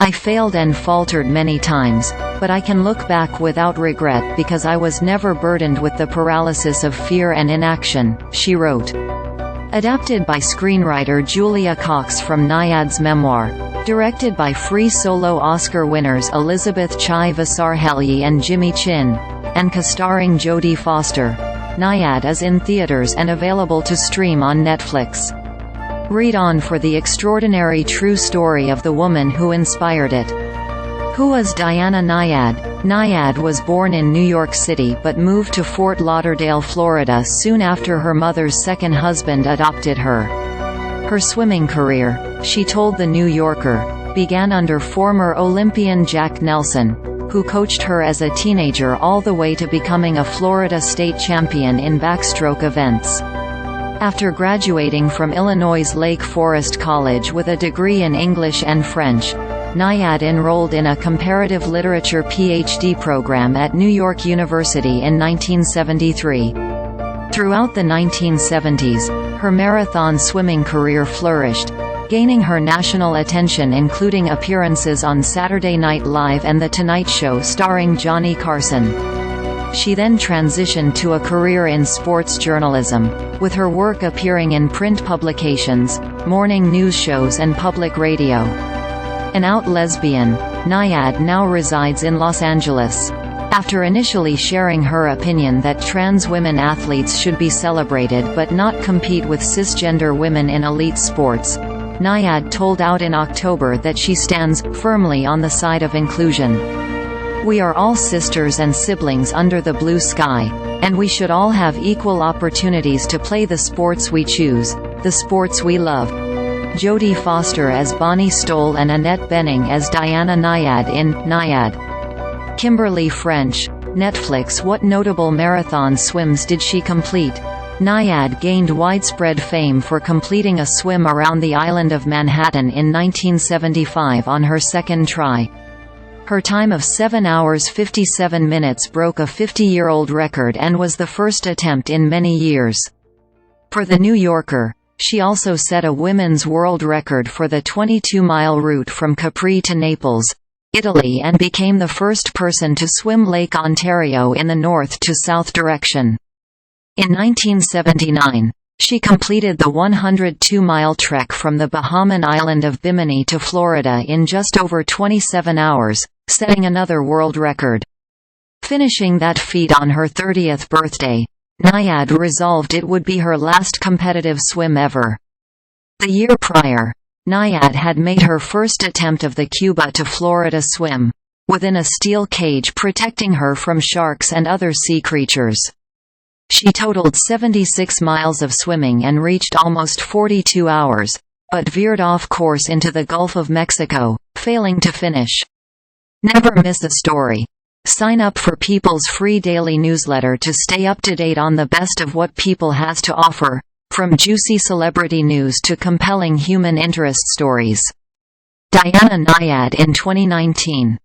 I failed and faltered many times, but I can look back without regret because I was never burdened with the paralysis of fear and inaction," she wrote. Adapted by screenwriter Julia Cox from Nyad's memoir. Directed by Free Solo Oscar winners Elizabeth Chai Vasarhelyi and Jimmy Chin. And costarring Jodie Foster. Nyad is in theaters and available to stream on Netflix. Read on for the extraordinary true story of the woman who inspired it. Who was Diana Nyad? Nyad was born in New York City but moved to Fort Lauderdale, Florida soon after her mother's second husband adopted her. Her swimming career, she told The New Yorker, began under former Olympian Jack Nelson, who coached her as a teenager all the way to becoming a Florida state champion in backstroke events. After graduating from Illinois' Lake Forest College with a degree in English and French, Nyad enrolled in a Comparative Literature PhD program at New York University in 1973. Throughout the 1970s, her marathon swimming career flourished, gaining her national attention including appearances on Saturday Night Live and The Tonight Show starring Johnny Carson. She then transitioned to a career in sports journalism, with her work appearing in print publications, morning news shows and public radio. An out lesbian, Nyad now resides in Los Angeles. After initially sharing her opinion that trans women athletes should be celebrated but not compete with cisgender women in elite sports, Nyad told Out in October that she stands firmly on the side of inclusion. "We are all sisters and siblings under the blue sky, and we should all have equal opportunities to play the sports we choose, the sports we love." Jodie Foster as Bonnie Stoll and Annette as Diana Nyad in Nyad. Kimberley French, Netflix. What notable marathon swims did she complete? Nyad gained widespread fame for completing a swim around the island of Manhattan in 1975 on her second try. Her time of 7 hours 57 minutes broke a 50-year-old record and was the first attempt in many years. For The New Yorker, she also set a women's world record for the 22-mile route from Capri to Naples, Italy, and became the first person to swim Lake Ontario in the north to south direction. In 1979, she completed the 102-mile trek from the Bahaman island of Bimini to Florida in just over 27 hours, setting another world record. Finishing that feat on her 30th birthday, Nyad resolved it would be her last competitive swim ever. The year prior, Nyad had made her first attempt of the Cuba-to-Florida swim, within a steel cage protecting her from sharks and other sea creatures. She totaled 76 miles of swimming and reached almost 42 hours, but veered off course into the Gulf of Mexico, failing to finish. Never miss a story. Sign up for People's free daily newsletter to stay up to date on the best of what People has to offer, from juicy celebrity news to compelling human interest stories. Diana Nyad in 2019.